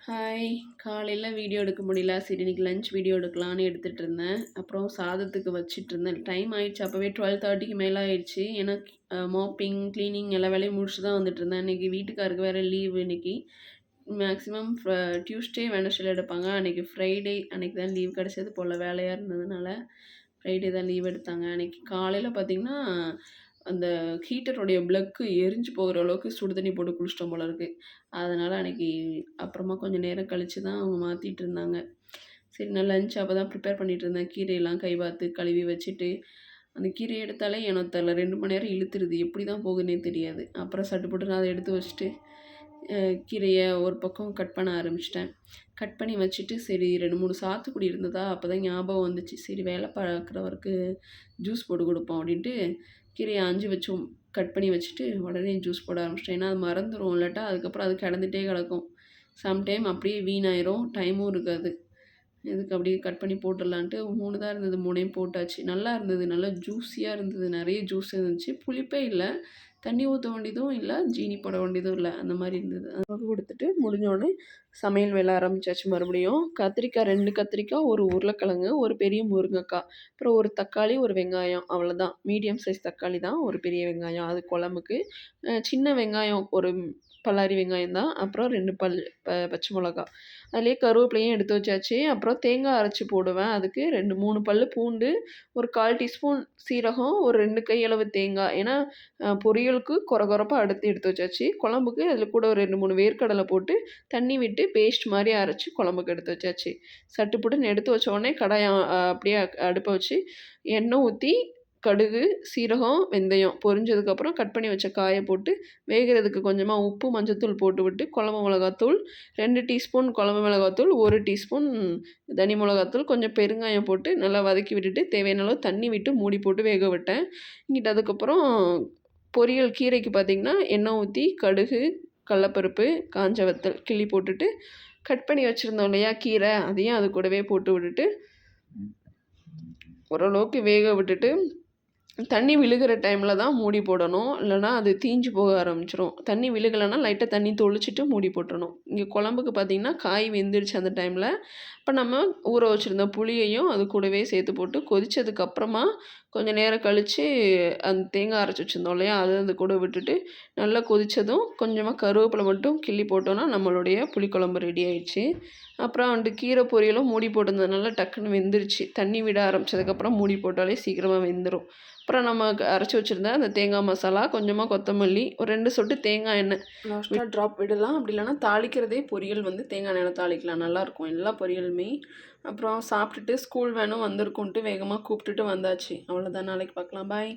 Hi. காலையில video எடுக்க முடியல. சரி இன்னைக்கு லஞ்ச் வீடியோ எடுக்கலான்னு எடுத்துட்டு இருந்தேன். அப்புறம் சாதத்துக்கு வச்சுட்டுருந்தேன். டைம் ஆயிடுச்சு. அப்பவே 12:30க்கு மேல ஆயிடுச்சு. ஏன்னா மாப்பிங், கிளீனிங் எல்லா வேலையும் முடிச்சுட்டு தான் வந்துட்டுருந்தேன். இன்னைக்கு வீட்டுக்காருக்கு வேற லீவு இன்னைக்கு. மேக்ஸிமம் டியூஸ்டே, வெட்னஸ்டேல எடுப்பாங்க. அன்னைக்கு ஃப்ரைடே அன்னைக்கு தான் லீவ் கிடைச்சது போல வேலையா இருந்ததுனால. ஃப்ரைடே தான் லீவ் எடுத்தாங்க. அன்னைக்கு காலையில பார்த்தீங்கன்னா, அந்த ஹீட்டருடைய ப்ளக்கு எரிஞ்சு போகிற அளவுக்கு சுடு தண்ணி போட்டு குளிச்சிட்டோம் போல இருக்கு. அதனால அன்னைக்கு அப்புறமா கொஞ்சம் நேரம் கழிச்சு தான் அவங்க மாத்திட்டு இருந்தாங்க. சரி நான் லஞ்ச் அப்போ தான் ப்ரிப்பேர் பண்ணிட்டு இருந்தேன். கீரையெல்லாம் கை பார்த்து கழுவி வச்சுட்டு, அந்த கீரைய எடுத்தாலே ஏனோ தெர்ல 2 மணி நேரம் இழுத்துருது. எப்படி தான் போகுதுன்னே தெரியாது. அப்புறம் சட்டுப்புட்டு நான் அத எடுத்து வச்சுட்டு, கீரைய ஒரு பக்கம் கட் பண்ண ஆரம்பிச்சுட்டேன். கட் பண்ணி வச்சுட்டு, சரி 2, 3 சாத்துக்குடி இருந்ததா, அப்போ தான் ஞாபகம் வந்துச்சு. சரி வேலை பார்க்குறவருக்கு ஜூஸ் போட்டு குடுப்போம் அப்படின்ட்டு, கீரைய ஆஞ்சு வச்சோம். கட் பண்ணி வச்சுட்டு, உடனே ஜூஸ் போட ஆரம்பிச்சிட்டேன். ஏன்னா அது மறந்துரும். இல்லாட்டா அதுக்கப்புறம் அது கிடந்துட்டே கிடக்கும். சம்டைம் அப்படியே வீணாயிரும். டைமும் இருக்காது. எதுக்கு அப்படியே கட் பண்ணி போட்டுடலான்ட்டு 3 தான் இருந்தது. 3யும் போட்டாச்சு. நல்லா இருந்தது. நல்லா ஜூஸியா இருந்தது. நெறைய ஜூஸ் இருந்துச்சு. புளிப்பே இல்ல. தண்ணி ஊத்த வேண்டியதும் இல்ல. ஜீனி போட வேண்டியதும் இல்ல. அந்த மாரி இருந்தது. அது குடுத்துட்டு முடிஞ்சோனே சமையல் வேலை ஆரம்பிச்சாச்சு மறுபடியும். கத்திரிக்காய் 2 கத்திரிக்காய், 1 உருளைக்கிழங்கு, 1 பெரிய முருங்கக்காய், அப்புறம் 1 தக்காளி, 1 வெங்காயம் அவ்வளோதான். மீடியம் சைஸ் தக்காளி தான். 1 பெரிய வெங்காயம். அது குழம்புக்கு. சின்ன வெங்காயம் 1 பல்லாரி வெங்காயம் தான். அப்புறம் 2 பச்சை மிளகா. அதிலேயே கருவேப்பிலையும் எடுத்து வச்சாச்சு. அப்புறம் தேங்காய் அரைச்சு போடுவேன். அதுக்கு 2, 3 பல்லு பூண்டு, ஒரு 1/4 டீஸ்பூன் சீரகம், ஒரு 2 கையளவு தேங்காய். ஏன்னா பொரியலுக்கு கொரகொரப்பா எடுத்து வச்சாச்சு. குழம்புக்கு அதில் கூட ஒரு 2, 3 வேர்க்கடலை போட்டு தண்ணி விட்டு பேஸ்ட் மாரி அரைச்சு குழம்புக்கு எடுத்து வச்சாச்சு. சட்டுப்புட்டுன்னு எடுத்து வச்ச உடனே கடாய அப்படியே அடுப்ப வச்சு எண்ணெய் ஊத்தி கடுகு, சீரகம், வெந்தயம் பொரிஞ்சதுக்கப்புறம் கட் பண்ணி வச்ச காய போட்டு வேகிறதுக்கு கொஞ்சமா உப்பு, மஞ்சத்தூள் போட்டுவிட்டு குழம்பு மிளகாத்தூள் 2 டீஸ்பூன் குழம்பு மிளகாத்தூள், 1 டீஸ்பூன் தனி மிளகாத்தூள், கொஞ்சம் பெருங்காயம் போட்டு நல்லா வதக்கி விட்டுட்டு தேவையான அளவு தண்ணி விட்டு மூடி போட்டு வேக விட்டேன். இங்கிட்டு அதுக்கப்புறம் பொரியல் கீரைக்கு பார்த்திங்கன்னா எண்ணெய் ஊற்றி கடுகு, கடலப்பருப்பு, காஞ்ச வத்தல் கிள்ளி போட்டுட்டு கட் பண்ணி வச்சுருந்தோம் இல்லையா கீரை, அதையும் அது கூடவே போட்டு விட்டுட்டு ஓரளவுக்கு வேக விட்டுட்டு தண்ணி விழுகிற டைமில் தான் மூடி போடணும். இல்லைனா அது தீஞ்சு போக ஆரம்பிச்சிரும். தண்ணி விழுகலைன்னா லைட்டாக தண்ணி தொளிச்சிட்டு மூடி போட்டுறணும். இங்கே குழம்புக்கு பார்த்திங்கன்னா காய் வெந்துருச்சு அந்த டைமில். இப்போ நம்ம ஊற வச்சுருந்த புளியையும் அது கூடவே சேர்த்து போட்டு கொதித்ததுக்கப்புறமா கொஞ்சம் நேரம் கழித்து அந்த தேங்காய் அரைச்சி வச்சுருந்தோம் இல்லையா, அதை அது கூட விட்டுட்டு நல்லா கொதித்ததும் கொஞ்சமாக கருவேப்பிலை மட்டும் கிள்ளி போட்டோன்னா நம்மளுடைய புளிக்குழம்பு ரெடி ஆயிடுச்சு. அப்புறம் வந்துட்டு கீரை பொரியலும் மூடி போட்டிருந்ததுனால டக்குன்னு வெந்துருச்சு. தண்ணி விட ஆரம்பித்ததுக்கப்புறம் மூடி போட்டாலே சீக்கிரமாக வெந்துடும். அப்புறம் நம்ம அரைச்சி வச்சுருந்த அந்த தேங்காய் மசாலா, கொஞ்சமாக கொத்தமல்லி, ஒரு 2 சொட்டு தேங்காய் எண்ணெய் லாஸ்ட்டாக ட்ராப் விடலாம். அப்படி இல்லைனா தாளிக்கிறதே பொரியல் வந்து தேங்காய் எண்ணெயில் தாளிக்கலாம். நல்லாயிருக்கும் எல்லா பொரியலுமே. அப்புறம் சாப்பிட்டுட்டு ஸ்கூல் வேனும் வந்திருக்குன்ட்டு வேகமாக கூப்பிட்டுட்டு வந்தாச்சு. அவ்வளோதான். நாளைக்கு பார்க்கலாம். பாய்.